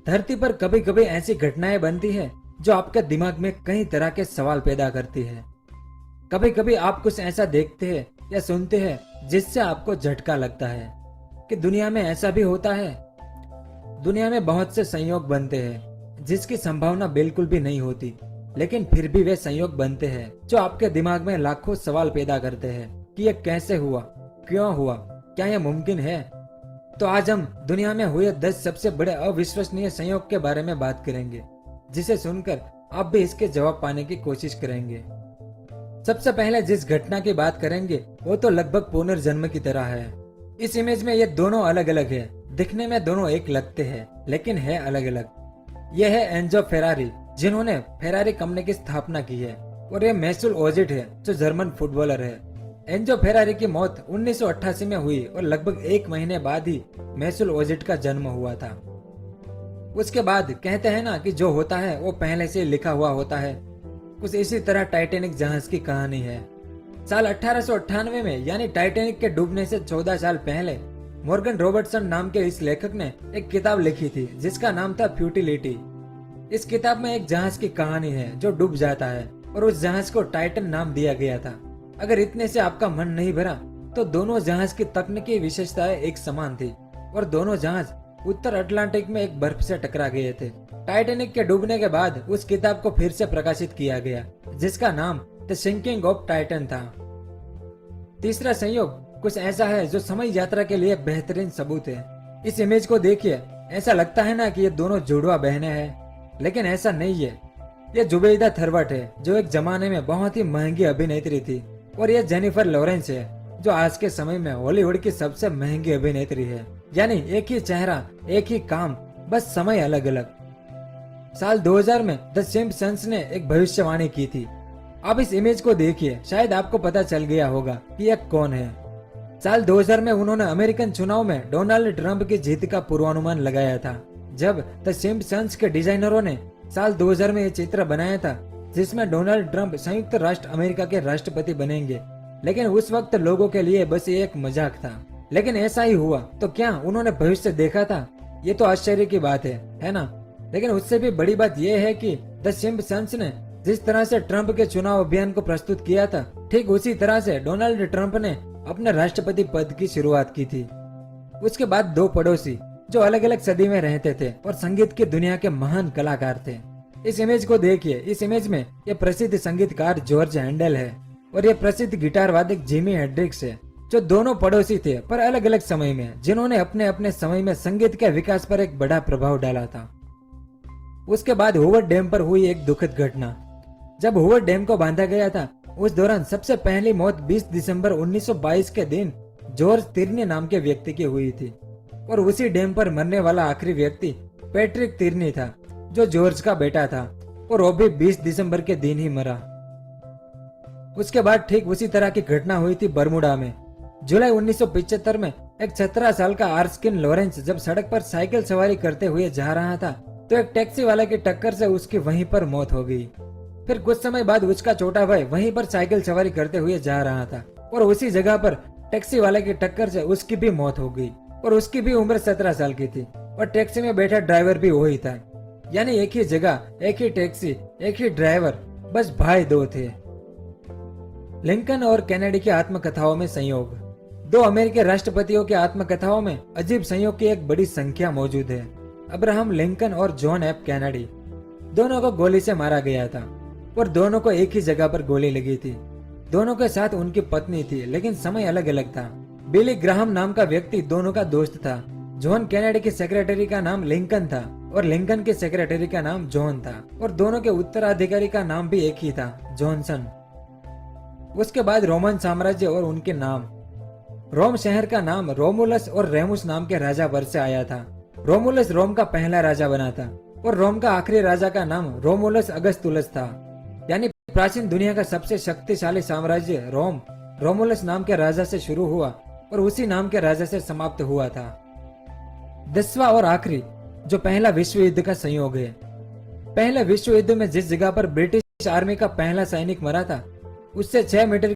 धरती पर कभी कभी ऐसी घटनाएं बनती है जो आपके दिमाग में कई तरह के सवाल पैदा करती है। कभी कभी आप कुछ ऐसा देखते हैं या सुनते हैं जिससे आपको झटका लगता है कि दुनिया में ऐसा भी होता है। दुनिया में बहुत से संयोग बनते हैं जिसकी संभावना बिल्कुल भी नहीं होती, लेकिन फिर भी वे संयोग बनते हैं जो आपके दिमाग में लाखों सवाल पैदा करते हैं कि यह कैसे हुआ, क्यों हुआ, क्या यह मुमकिन है। तो आज हम दुनिया में हुए 10 सबसे बड़े अविश्वसनीय संयोग के बारे में बात करेंगे, जिसे सुनकर आप भी इसके जवाब पाने की कोशिश करेंगे। सबसे पहले जिस घटना की बात करेंगे वो तो लगभग पुनर्जन्म की तरह है। इस इमेज में ये दोनों अलग अलग है। दिखने में दोनों एक लगते हैं, लेकिन है अलग अलग। यह है एंजो फेरारी, जिन्होंने फेरारी कंपनी की स्थापना की है, और ये मैसूल ओजिल है, जो जर्मन फुटबॉलर है। एंजो फेरारी की मौत 1988 में हुई और लगभग 1 महीने बाद ही मैसूल ओजिल का जन्म हुआ था। उसके बाद कहते हैं ना कि जो होता है वो पहले से लिखा हुआ होता है। कुछ इसी तरह टाइटैनिक जहाज की कहानी है। साल 1898 में, यानी टाइटैनिक के डूबने से 14 साल पहले, मॉर्गन रॉबर्टसन नाम के इस लेखक ने एक किताब लिखी थी जिसका नाम था फ्यूटिलिटी। इस किताब में एक जहाज की कहानी है जो डूब जाता है और उस जहाज को टाइटन नाम दिया गया था। अगर इतने से आपका मन नहीं भरा तो दोनों जहाज की तकनीकी विशेषताएं एक समान थी और दोनों जहाज उत्तर अटलांटिक में एक बर्फ से टकरा गए थे। टाइटैनिक के डूबने के बाद उस किताब को फिर से प्रकाशित किया गया, जिसका नाम द सिंकिंग ऑफ टाइटन था। तीसरा संयोग कुछ ऐसा है जो समय यात्रा के लिए बेहतरीन सबूत है। इस इमेज को देखिए, ऐसा लगता है ना कि ये दोनों जुड़वा बहनें हैं, लेकिन ऐसा नहीं है। ये जुबैदा थरवट है, जो एक जमाने में बहुत ही महंगी अभिनेत्री थी, और ये जेनिफर लॉरेंस है, जो आज के समय में हॉलीवुड की सबसे महंगी अभिनेत्री है। यानी एक ही चेहरा, एक ही काम, बस समय अलग अलग। साल 2000 में द सिम्पसंस ने एक भविष्यवाणी की थी। अब इस इमेज को देखिए, शायद आपको पता चल गया होगा कि यह कौन है। साल 2000 में उन्होंने अमेरिकन चुनाव में डोनाल्ड ट्रंप की जीत का पूर्वानुमान लगाया था। जब द सिम्पसंस के डिजाइनरों ने साल 2000 में यह चित्र बनाया था जिसमें डोनाल्ड ट्रंप संयुक्त राष्ट्र अमेरिका के राष्ट्रपति बनेंगे, लेकिन उस वक्त लोगों के लिए बस ये एक मजाक था। लेकिन ऐसा ही हुआ। तो क्या उन्होंने भविष्य देखा था? ये तो आश्चर्य की बात है ना? लेकिन उससे भी बड़ी बात यह है कि द सिम्पसंस ने जिस तरह से ट्रंप के चुनाव अभियान को प्रस्तुत किया था, ठीक उसी तरह से डोनाल्ड ट्रंप ने अपने राष्ट्रपति पद की शुरुआत की थी। उसके बाद 2 पड़ोसी जो अलग अलग सदी में रहते थे और संगीत की दुनिया के महान कलाकार थे। इस इमेज को देखिए। इस इमेज में ये प्रसिद्ध संगीतकार जॉर्ज हैंडल है और ये प्रसिद्ध गिटार वादक जिमी हेंड्रिक्स है, जो दोनों पड़ोसी थे पर अलग अलग समय में, जिन्होंने अपने अपने समय में संगीत के विकास पर एक बड़ा प्रभाव डाला था। उसके बाद हूवर डैम पर हुई एक दुखद घटना। जब हूवर डैम को बांधा गया था, उस दौरान सबसे पहली मौत 20 दिसंबर 1922 के दिन जॉर्ज तिर्नी नाम के व्यक्ति की हुई थी, और उसी डैम पर मरने वाला आखिरी व्यक्ति पैट्रिक तिर्नी था, जो जॉर्ज का बेटा था, और वो भी 20 दिसंबर के दिन ही मरा। उसके बाद ठीक उसी तरह की घटना हुई थी बर्मुडा में। जुलाई 1975 में एक 17 साल का आर्स्किन लॉरेंस जब सड़क पर साइकिल सवारी करते हुए जा रहा था तो एक टैक्सी वाले की टक्कर से उसकी वहीं पर मौत हो गई। फिर कुछ समय बाद उसका छोटा भाई वहीं पर साइकिल सवारी करते हुए जा रहा था और उसी जगह पर टैक्सी वाले की टक्कर से उसकी भी मौत हो गई, और उसकी भी उम्र 17 साल की थी, और टैक्सी में बैठा ड्राइवर भी वही था। यानी एक ही जगह, एक ही टैक्सी, एक ही ड्राइवर, बस भाई 2 थे। लिंकन और कैनेडी की आत्मकथाओं में संयोग। 2 अमेरिकी राष्ट्रपतियों की आत्मकथाओं में अजीब संयोग की एक बड़ी संख्या मौजूद है। अब्राहम लिंकन और जॉन एफ कैनेडी, दोनों को गोली से मारा गया था और दोनों को एक ही जगह पर गोली लगी थी। दोनों के साथ उनकी पत्नी थी, लेकिन समय अलग अलग था। बिली ग्राहम नाम का व्यक्ति दोनों का दोस्त था। जॉन कैनेडी की सेक्रेटरी का नाम लिंकन था और लिंकन के सेक्रेटरी का नाम जॉन था, और दोनों के उत्तराधिकारी का नाम भी एक ही था, जॉनसन। उसके बाद रोमन साम्राज्य और उनके नाम। रोम शहर का नाम रोमुलस और रेमुस नाम के राजा पर से आया था। रोमुलस रोम का पहला राजा बना था और रोम का आखिरी राजा का नाम रोमुलस अगस्तुलस था। यानी प्राचीन दुनिया का सबसे शक्तिशाली साम्राज्य रोम रोमुलस नाम के राजा से शुरू हुआ और उसी नाम के राजा से समाप्त हुआ था। 10वां और आखिरी जो पहला विश्व युद्ध का संयोग है। पहले विश्व युद्ध में जिस जगह पर ब्रिटिश आर्मी का पहला सैनिक मरा था, उससे 6 मीटर